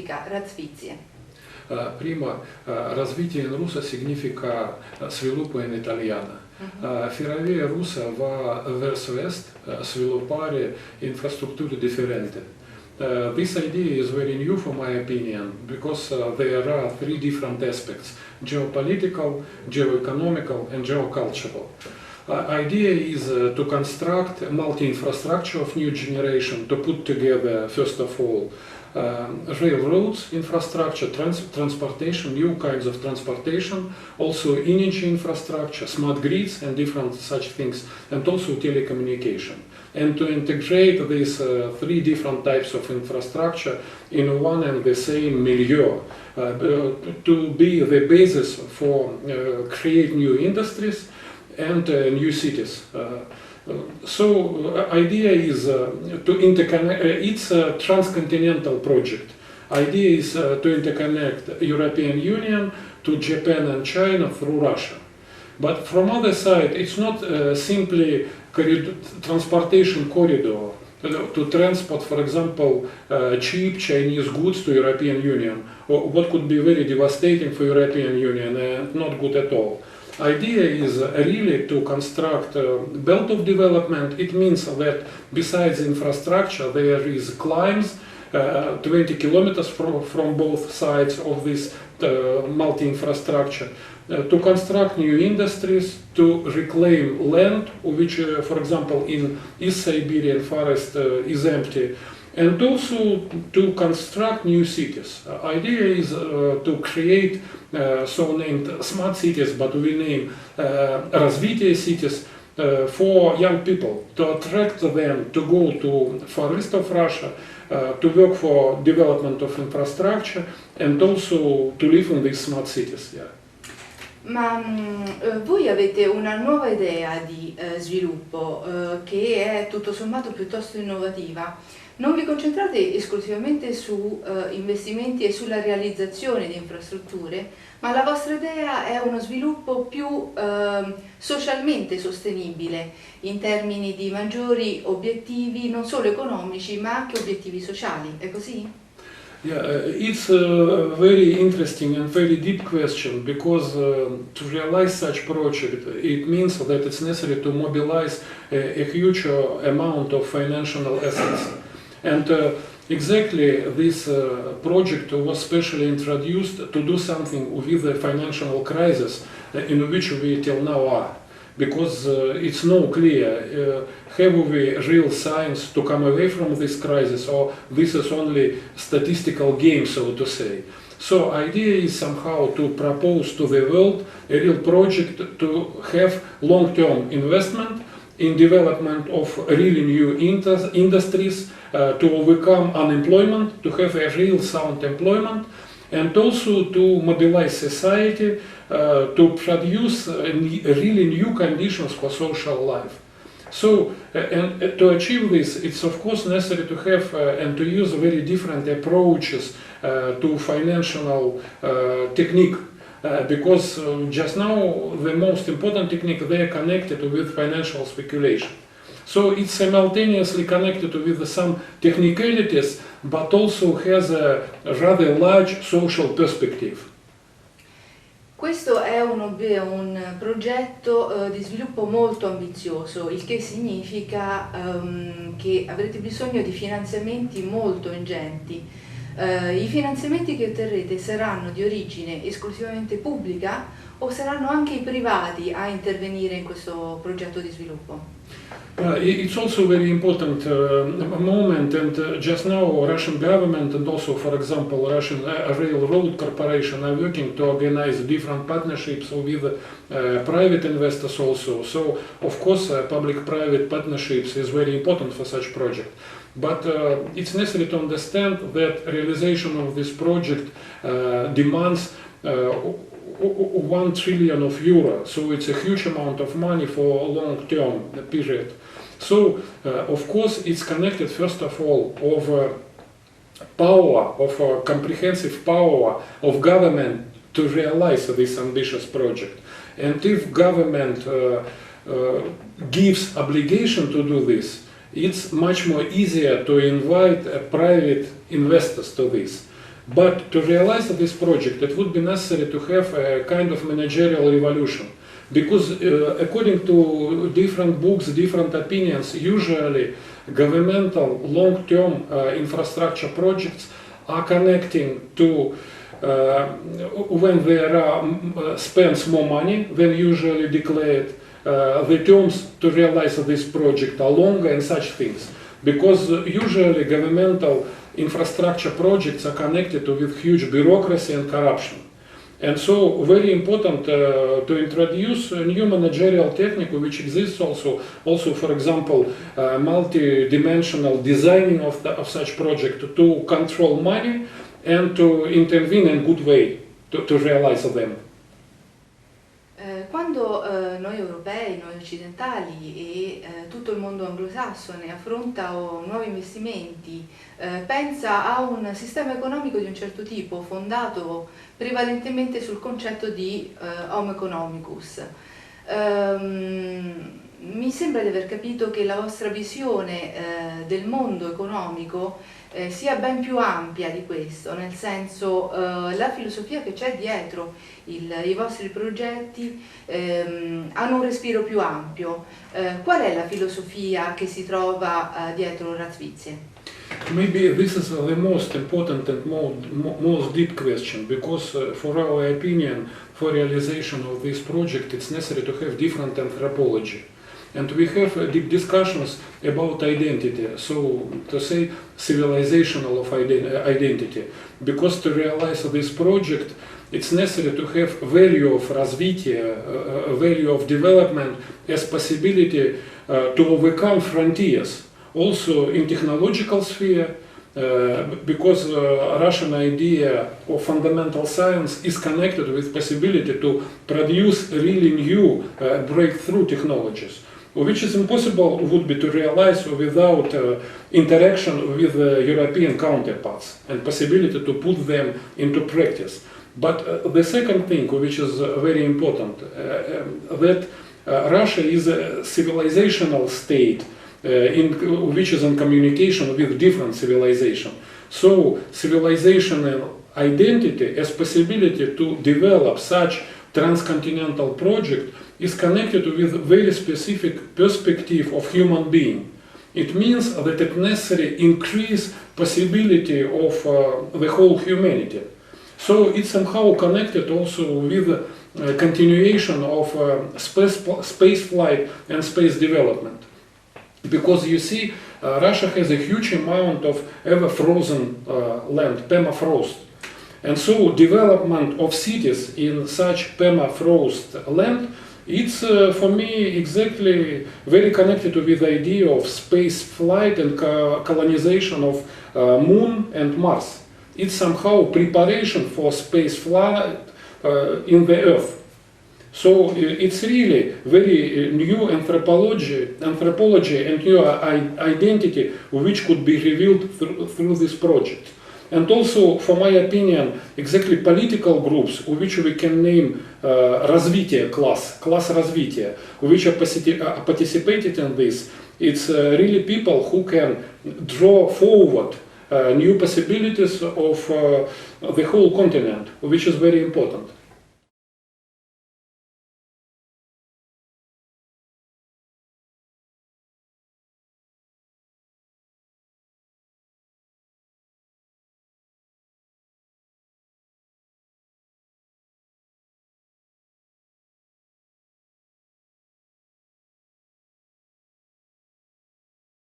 significa razvitie? Prima, развитие in russo significa sviluppo in italiano. Ferrovia russa va verso est, sviluppare infrastrutture differenti. This idea is very new for my opinion, because there are three different aspects: geopolitical, geoeconomical and geocultural. Idea is to construct multi-infrastructure of new generation, to put together, first of all, railroads infrastructure, transportation, new kinds of transportation, also energy infrastructure, smart grids and different such things, and also telecommunication. And to integrate these three different types of infrastructure in one and the same milieu, to be the basis for create new industries and new cities. So idea is to interconnect. It's a transcontinental project. Idea is to interconnect European Union to Japan and China through Russia. But from other side, it's not simply transportation corridor to transport, for example, cheap Chinese goods to European Union, or what could be very devastating for European Union and not good at all. Idea is really to construct a belt of development. It means that besides infrastructure, there is climbs 20 kilometers from both sides of this multi-infrastructure, to construct new industries, to reclaim land, which, for example, in East Siberian forest is empty, and also to construct new cities. Idea is to create so-named smart cities, but we name Razvitie cities for young people, to attract them to go to far east of Russia, to work for development of infrastructure, and also to live in these smart cities. Yeah. Ma voi avete una nuova idea di sviluppo che è tutto sommato piuttosto innovativa. Non vi concentrate esclusivamente su investimenti e sulla realizzazione di infrastrutture, ma la vostra idea è uno sviluppo più socialmente sostenibile in termini di maggiori obiettivi non solo economici ma anche obiettivi sociali, è così? Yeah, it's a very interesting and very deep question, because to realize such project, it means that it's necessary to mobilize a huge amount of financial assets. And exactly this project was specially introduced to do something with the financial crisis in which we till now are. Because it's not clear, have we real signs to come away from this crisis, or this is only statistical game, so to say. So idea is somehow to propose to the world a real project to have long-term investment in development of really new industries, to overcome unemployment, to have a real sound employment, and also to mobilize society to produce really new conditions for social life. So, and to achieve this, it's of course necessary to have and to use very different approaches to financial technique, because just now the most important technique, they are connected with financial speculation. So it's simultaneously connected with some technicalities, but also has a rather large social perspective. Questo è un progetto di sviluppo molto ambizioso, il che significa che avrete bisogno di finanziamenti molto ingenti. I finanziamenti che otterrete saranno di origine esclusivamente pubblica o saranno anche i privati a intervenire in questo progetto di sviluppo? It's also a very important moment, and just now Russian government and also, for example, Russian Railroad Corporation are working to organize different partnerships with private investors also. So, of course, public-private partnerships is very important for such project. But it's necessary to understand that realization of this project demands 1 trillion of euro, so it's a huge amount of money for a long-term period. So, of course, it's connected first of all of power, of comprehensive power of government to realize this ambitious project. And if government gives obligation to do this, it's much more easier to invite private investors to this. But to realize this project, it would be necessary to have a kind of managerial revolution. Because according to different books, different opinions, usually governmental long-term infrastructure projects are connecting to when there are spends more money than usually declared. The terms to realize this project are longer and such things. Because usually governmental infrastructure projects are connected with huge bureaucracy and corruption. And so very important to introduce a new managerial technique which exists also for example, multi-dimensional designing of such project to control money and to intervene in good way to realize them. Quando noi europei, noi occidentali e tutto il mondo anglosassone affronta nuovi investimenti, pensa a un sistema economico di un certo tipo, fondato prevalentemente sul concetto di homo economicus. Mi sembra di aver capito che la vostra visione del mondo economico sia ben più ampia di questo, nel senso la filosofia che c'è dietro i vostri progetti hanno un respiro più ampio. Qual è la filosofia che si trova dietro Razvitie? Maybe this is the most important and most deep question, because for our opinion, for realization of this project, it's necessary to have different anthropology. And we have deep discussions about identity, so to say civilizational of identity. Because to realize this project, it's necessary to have value of развитие, value of development as possibility to overcome frontiers. Also in technological sphere, because Russian idea of fundamental science is connected with possibility to produce really new breakthrough technologies, which is impossible would be to realize without interaction with European counterparts and possibility to put them into practice. But the second thing, which is very important, that Russia is a civilizational state which is in communication with different civilization. So civilizational identity as possibility to develop such transcontinental project is connected with very specific perspective of human being. It means that it necessarily increase possibility of the whole humanity. So it's somehow connected also with continuation of space flight and space development. Because you see, Russia has a huge amount of ever-frozen land, permafrost. And so development of cities in such permafrost land, it's for me exactly very connected with the idea of space flight and colonization of Moon and Mars. It's somehow preparation for space flight in the Earth. So it's really very new anthropology and new identity which could be revealed through this project. And also, for my opinion, exactly political groups which we can name Razvitie class Razvitie, which are participated in this, it's really people who can draw forward new possibilities of the whole continent, which is very important.